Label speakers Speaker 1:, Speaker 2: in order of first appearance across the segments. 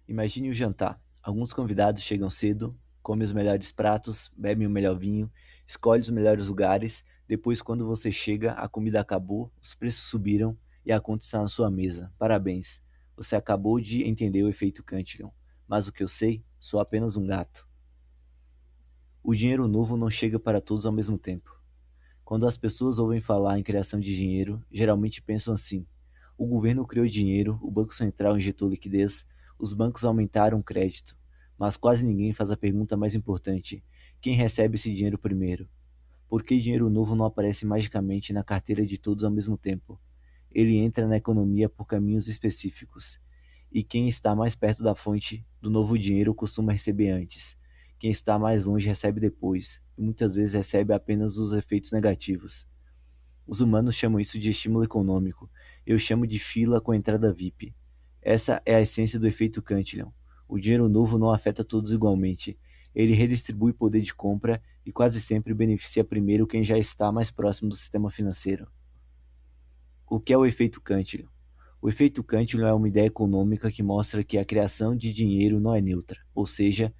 Speaker 1: Imagine o jantar. Alguns convidados chegam cedo, comem os melhores pratos, bebem o melhor vinho, escolhem os melhores lugares. Depois, quando você chega, a comida acabou, os preços subiram e a conta está na sua mesa. Parabéns. Você acabou de entender o efeito Cantillon. Mas o que eu sei, sou apenas um gato. O dinheiro novo não chega para todos ao mesmo tempo. Quando as pessoas ouvem falar em criação de dinheiro, geralmente pensam assim: o governo criou dinheiro, o Banco Central injetou liquidez, os bancos aumentaram o crédito. Mas quase ninguém faz a pergunta mais importante: quem recebe esse dinheiro primeiro? Por que dinheiro novo não aparece magicamente na carteira de todos ao mesmo tempo? Ele entra na economia por caminhos específicos. E quem está mais perto da fonte do novo dinheiro costuma receber antes. Quem está mais longe recebe depois, e muitas vezes recebe apenas os efeitos negativos. Os humanos chamam isso de estímulo econômico. Eu chamo de fila com entrada VIP. Essa é a essência do efeito Cantillon. O dinheiro novo não afeta todos igualmente. Ele redistribui poder de compra e quase sempre beneficia primeiro quem já está mais próximo do sistema financeiro. O que é o efeito Cantillon? O efeito Cantillon é uma ideia econômica que mostra que a criação de dinheiro não é neutra, ou seja,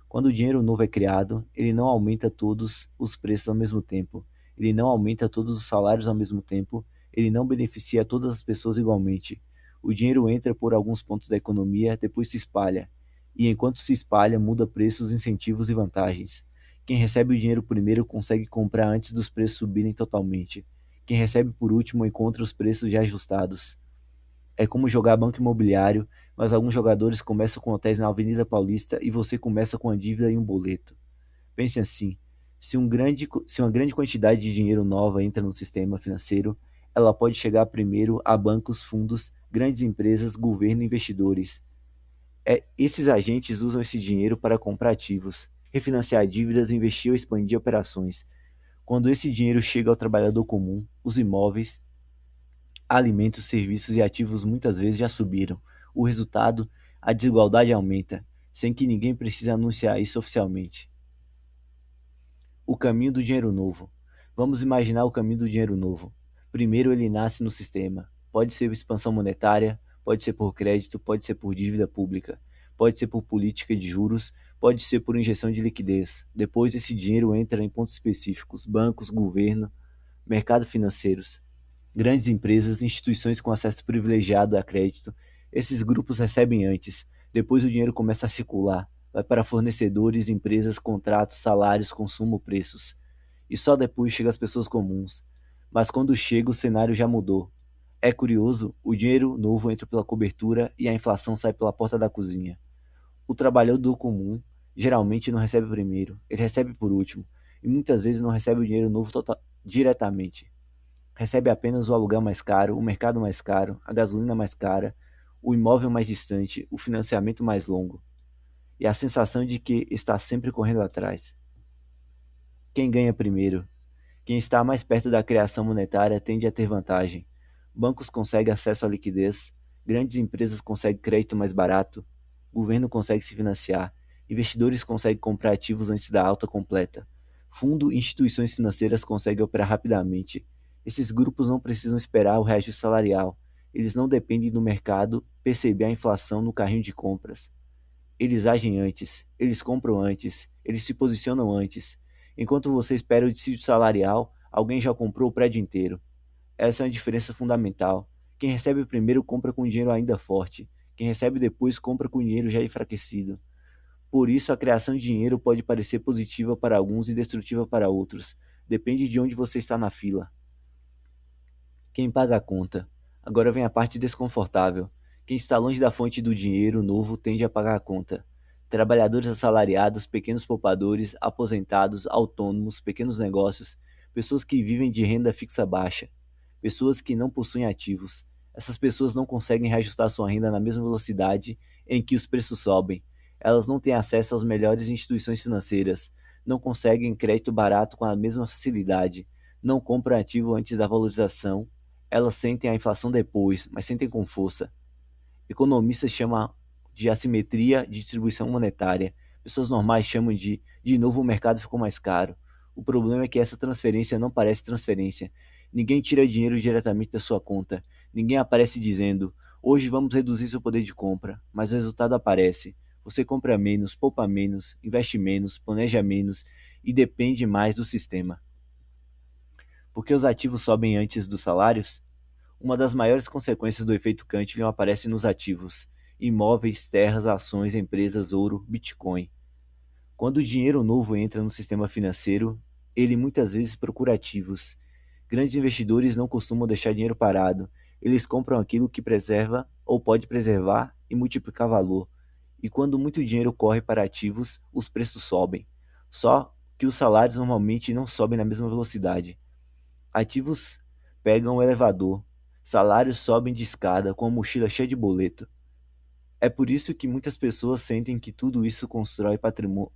Speaker 1: quando o dinheiro novo é criado, ele não aumenta todos os preços ao mesmo tempo, ele não aumenta todos os salários ao mesmo tempo, ele não beneficia todas as pessoas igualmente. O dinheiro entra por alguns pontos da economia, depois se espalha, e enquanto se espalha, muda preços, incentivos e vantagens. Quem recebe o dinheiro primeiro consegue comprar antes dos preços subirem totalmente. Quem recebe por último encontra os preços já ajustados. É como jogar banco imobiliário, mas alguns jogadores começam com hotéis na Avenida Paulista e você começa com a dívida e um boleto. Pense assim: se uma grande quantidade de dinheiro nova entra no sistema financeiro, ela pode chegar primeiro a bancos, fundos, grandes empresas, governo e investidores. Esses agentes usam esse dinheiro para comprar ativos, refinanciar dívidas, investir ou expandir operações. Quando esse dinheiro chega ao trabalhador comum, os imóveis, alimentos, serviços e ativos muitas vezes já subiram. O resultado, a desigualdade aumenta, sem que ninguém precise anunciar isso oficialmente. O caminho do dinheiro novo. Vamos imaginar o caminho do dinheiro novo. Primeiro ele nasce no sistema. Pode ser expansão monetária, pode ser por crédito, pode ser por dívida pública, pode ser por política de juros, pode ser por injeção de liquidez. Depois esse dinheiro entra em pontos específicos, bancos, governo, mercado financeiros, grandes empresas, instituições com acesso privilegiado a crédito. Esses grupos recebem antes, depois o dinheiro começa a circular, vai para fornecedores, empresas, contratos, salários, consumo, preços. E só depois chega às pessoas comuns. Mas quando chega, o cenário já mudou. É curioso, o dinheiro novo entra pela cobertura e a inflação sai pela porta da cozinha. O trabalhador comum geralmente não recebe primeiro, ele recebe por último, e muitas vezes não recebe o dinheiro novo diretamente. Recebe apenas o aluguel mais caro, o mercado mais caro, a gasolina mais cara, o imóvel mais distante, o financiamento mais longo, e a sensação de que está sempre correndo atrás. Quem ganha primeiro? Quem está mais perto da criação monetária tende a ter vantagem. Bancos conseguem acesso à liquidez, grandes empresas conseguem crédito mais barato, o governo consegue se financiar, investidores conseguem comprar ativos antes da alta completa. Fundo e instituições financeiras conseguem operar rapidamente. Esses grupos não precisam esperar o reajuste salarial. Eles não dependem do mercado perceber a inflação no carrinho de compras. Eles agem antes, eles compram antes, eles se posicionam antes. Enquanto você espera o dissídio salarial, alguém já comprou o prédio inteiro. Essa é uma diferença fundamental. Quem recebe primeiro compra com dinheiro ainda forte. Quem recebe depois compra com dinheiro já enfraquecido. Por isso, a criação de dinheiro pode parecer positiva para alguns e destrutiva para outros. Depende de onde você está na fila. Quem paga a conta? Agora vem a parte desconfortável. Quem está longe da fonte do dinheiro novo tende a pagar a conta. Trabalhadores assalariados, pequenos poupadores, aposentados, autônomos, pequenos negócios, pessoas que vivem de renda fixa baixa, pessoas que não possuem ativos. Essas pessoas não conseguem reajustar sua renda na mesma velocidade em que os preços sobem. Elas não têm acesso às melhores instituições financeiras, não conseguem crédito barato com a mesma facilidade, não compram ativo antes da valorização. Elas sentem a inflação depois, mas sentem com força. Economistas chamam de assimetria de distribuição monetária. Pessoas normais chamam de novo o mercado ficou mais caro. O problema é que essa transferência não parece transferência. Ninguém tira dinheiro diretamente da sua conta. Ninguém aparece dizendo: Hoje vamos reduzir seu poder de compra, mas o resultado aparece. Você compra menos, poupa menos, investe menos, planeja menos e depende mais do sistema. Por que os ativos sobem antes dos salários? Uma das maiores consequências do efeito Cantillon aparece nos ativos: imóveis, terras, ações, empresas, ouro, Bitcoin. Quando o dinheiro novo entra no sistema financeiro, ele muitas vezes procura ativos. Grandes investidores não costumam deixar dinheiro parado. Eles compram aquilo que preserva ou pode preservar e multiplicar valor. E quando muito dinheiro corre para ativos, os preços sobem. Só que os salários normalmente não sobem na mesma velocidade. Ativos pegam o elevador, salários sobem de escada com a mochila cheia de boleto. É por isso que muitas pessoas sentem que tudo isso constrói patrimônio.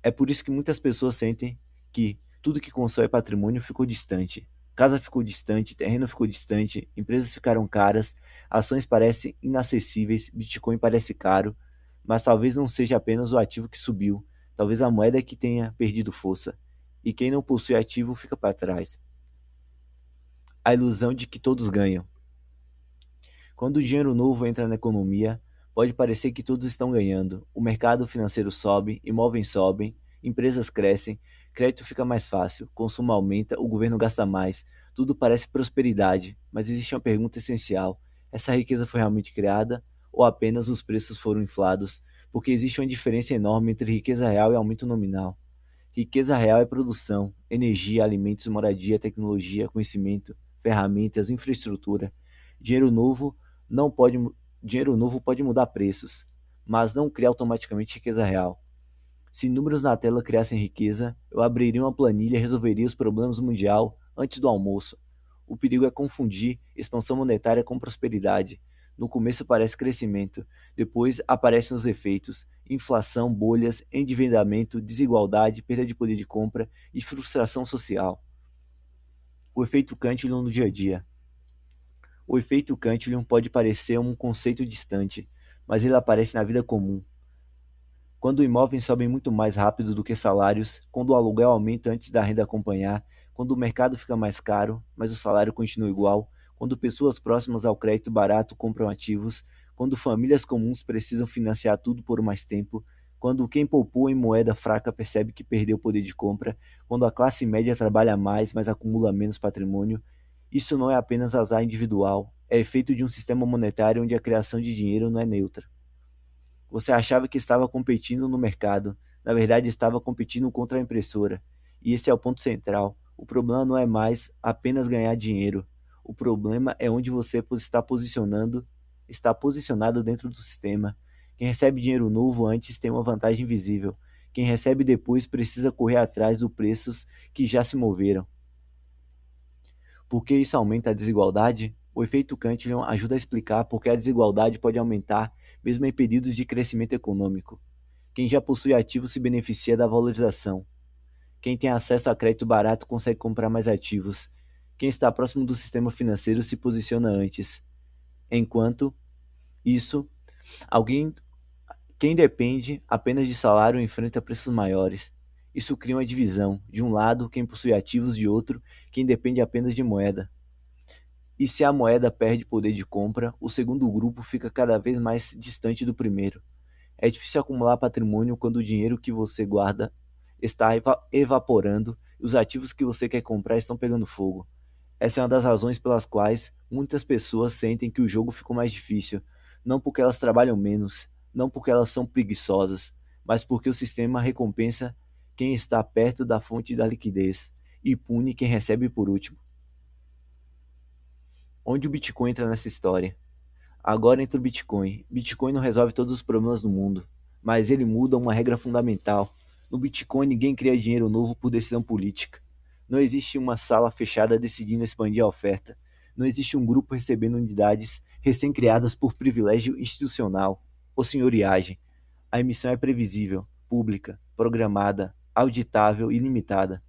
Speaker 1: É por isso que muitas pessoas sentem que tudo que constrói patrimônio ficou distante. Casa ficou distante, terreno ficou distante, empresas ficaram caras, ações parecem inacessíveis, Bitcoin parece caro, mas talvez não seja apenas o ativo que subiu, talvez a moeda que tenha perdido força. E quem não possui ativo fica para trás. A ilusão de que todos ganham. Quando o dinheiro novo entra na economia, pode parecer que todos estão ganhando. O mercado financeiro sobe, imóveis sobem, empresas crescem, crédito fica mais fácil, consumo aumenta, o governo gasta mais. Tudo parece prosperidade, mas existe uma pergunta essencial: essa riqueza foi realmente criada ou apenas os preços foram inflados? Porque existe uma diferença enorme entre riqueza real e aumento nominal. Riqueza real é produção, energia, alimentos, moradia, tecnologia, conhecimento, ferramentas, infraestrutura. Dinheiro novo não pode, dinheiro novo pode mudar preços, mas não cria automaticamente riqueza real. Se números na tela criassem riqueza, eu abriria uma planilha e resolveria os problemas mundial antes do almoço. O perigo é confundir expansão monetária com prosperidade. No começo parece crescimento, depois aparecem os efeitos: inflação, bolhas, endividamento, desigualdade, perda de poder de compra e frustração social. O efeito Cantillon no dia a dia. O efeito Cantillon pode parecer um conceito distante, mas ele aparece na vida comum. Quando imóveis sobem muito mais rápido do que salários, quando o aluguel aumenta antes da renda acompanhar, quando o mercado fica mais caro, mas o salário continua igual, quando pessoas próximas ao crédito barato compram ativos, quando famílias comuns precisam financiar tudo por mais tempo, quando quem poupou em moeda fraca percebe que perdeu o poder de compra, quando a classe média trabalha mais, mas acumula menos patrimônio, isso não é apenas azar individual, é efeito de um sistema monetário onde a criação de dinheiro não é neutra. Você achava que estava competindo no mercado, na verdade estava competindo contra a impressora. E esse é o ponto central. O problema não é mais apenas ganhar dinheiro. O problema é onde você está posicionado dentro do sistema. Quem recebe dinheiro novo antes tem uma vantagem visível. Quem recebe depois precisa correr atrás dos preços que já se moveram. Por que isso aumenta a desigualdade? O efeito Cantillon ajuda a explicar por que a desigualdade pode aumentar mesmo em períodos de crescimento econômico. Quem já possui ativos se beneficia da valorização. Quem tem acesso a crédito barato consegue comprar mais ativos. Quem está próximo do sistema financeiro se posiciona antes. Enquanto isso, alguém quem depende apenas de salário enfrenta preços maiores. Isso cria uma divisão. De um lado, quem possui ativos, de outro, quem depende apenas de moeda. E se a moeda perde poder de compra, o segundo grupo fica cada vez mais distante do primeiro. É difícil acumular patrimônio quando o dinheiro que você guarda está evaporando e os ativos que você quer comprar estão pegando fogo. Essa é uma das razões pelas quais muitas pessoas sentem que o jogo ficou mais difícil, não porque elas trabalham menos, não porque elas são preguiçosas, mas porque o sistema recompensa quem está perto da fonte da liquidez e pune quem recebe por último. Onde o Bitcoin entra nessa história? Agora entra o Bitcoin. Bitcoin não resolve todos os problemas do mundo, mas ele muda uma regra fundamental. No Bitcoin ninguém cria dinheiro novo por decisão política. Não existe uma sala fechada decidindo expandir a oferta. Não existe um grupo recebendo unidades recém-criadas por privilégio institucional ou senhoriagem. A emissão é previsível, pública, programada, auditável e limitada.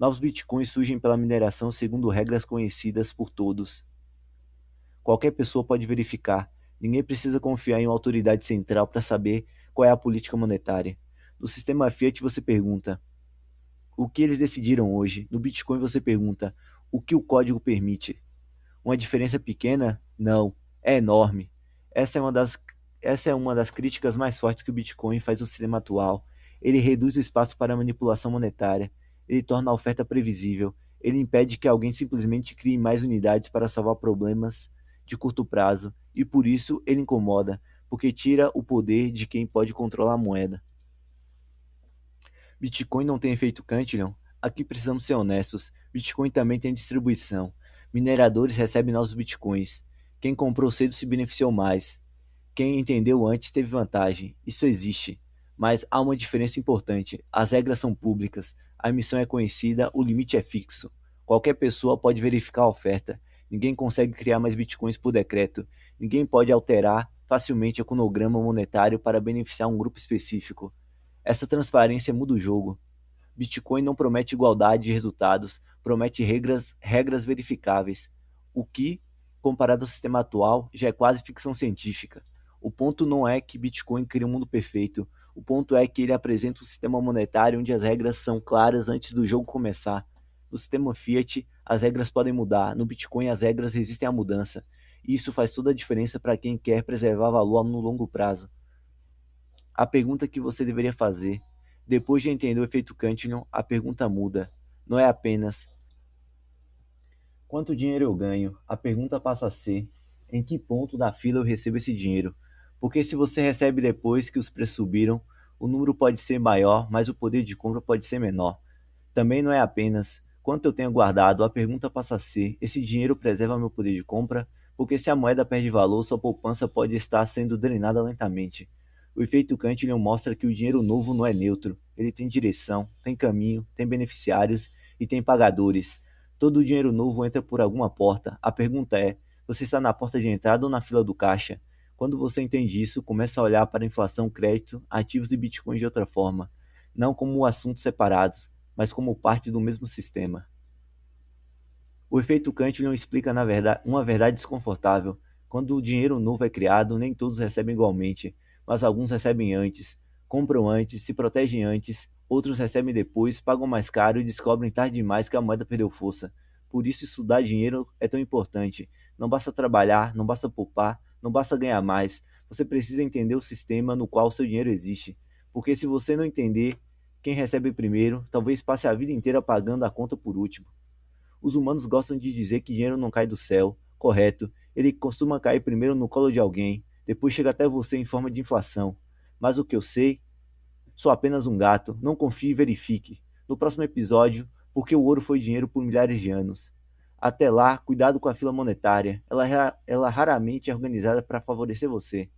Speaker 1: Novos bitcoins surgem pela mineração segundo regras conhecidas por todos. Qualquer pessoa pode verificar. Ninguém precisa confiar em uma autoridade central para saber qual é a política monetária. No sistema Fiat você pergunta: o que eles decidiram hoje? No Bitcoin você pergunta: o que o código permite? Uma diferença pequena? Não. É enorme. Essa é uma das, essa é uma das críticas mais fortes que o Bitcoin faz ao sistema atual. Ele reduz o espaço para a manipulação monetária, ele torna a oferta previsível, ele impede que alguém simplesmente crie mais unidades para salvar problemas de curto prazo, e por isso ele incomoda, porque tira o poder de quem pode controlar a moeda. Bitcoin não tem efeito Cantillon? Aqui precisamos ser honestos. Bitcoin também tem distribuição. Mineradores recebem novos bitcoins. Quem comprou cedo se beneficiou mais. Quem entendeu antes teve vantagem. Isso existe. Mas há uma diferença importante. As regras são públicas, a emissão é conhecida, o limite é fixo. Qualquer pessoa pode verificar a oferta. Ninguém consegue criar mais bitcoins por decreto. Ninguém pode alterar facilmente o cronograma monetário para beneficiar um grupo específico. Essa transparência muda o jogo. Bitcoin não promete igualdade de resultados, promete regras verificáveis, o que, comparado ao sistema atual, já é quase ficção científica. O ponto não é que Bitcoin cria um mundo perfeito, o ponto é que ele apresenta um sistema monetário onde as regras são claras antes do jogo começar. No sistema Fiat, as regras podem mudar, no Bitcoin as regras resistem à mudança. E isso faz toda a diferença para quem quer preservar valor no longo prazo. A pergunta que você deveria fazer, depois de entender o efeito Cantillon, a pergunta muda. Não é apenas quanto dinheiro eu ganho, a pergunta passa a ser em que ponto da fila eu recebo esse dinheiro. Porque se você recebe depois que os preços subiram, o número pode ser maior, mas o poder de compra pode ser menor. Também não é apenas quanto eu tenho guardado, a pergunta passa a ser: esse dinheiro preserva meu poder de compra? Porque se a moeda perde valor, sua poupança pode estar sendo drenada lentamente. O efeito Cantillon mostra que o dinheiro novo não é neutro. Ele tem direção, tem caminho, tem beneficiários e tem pagadores. Todo o dinheiro novo entra por alguma porta. A pergunta é: você está na porta de entrada ou na fila do caixa? Quando você entende isso, começa a olhar para a inflação, crédito, ativos e bitcoins de outra forma, não como assuntos separados, mas como parte do mesmo sistema. O efeito Cantillon explica na verdade, uma verdade desconfortável. Quando o dinheiro novo é criado, nem todos recebem igualmente, mas alguns recebem antes, compram antes, se protegem antes, outros recebem depois, pagam mais caro e descobrem tarde demais que a moeda perdeu força. Por isso estudar dinheiro é tão importante. Não basta trabalhar, não basta poupar, não basta ganhar mais. Você precisa entender o sistema no qual o seu dinheiro existe. Porque se você não entender quem recebe primeiro, talvez passe a vida inteira pagando a conta por último. Os humanos gostam de dizer que dinheiro não cai do céu, correto, ele costuma cair primeiro no colo de alguém, depois chega até você em forma de inflação. Mas o que eu sei, sou apenas um gato, não confie e verifique. No próximo episódio, porque o ouro foi dinheiro por milhares de anos. Até lá, cuidado com a fila monetária, ela raramente é organizada para favorecer você.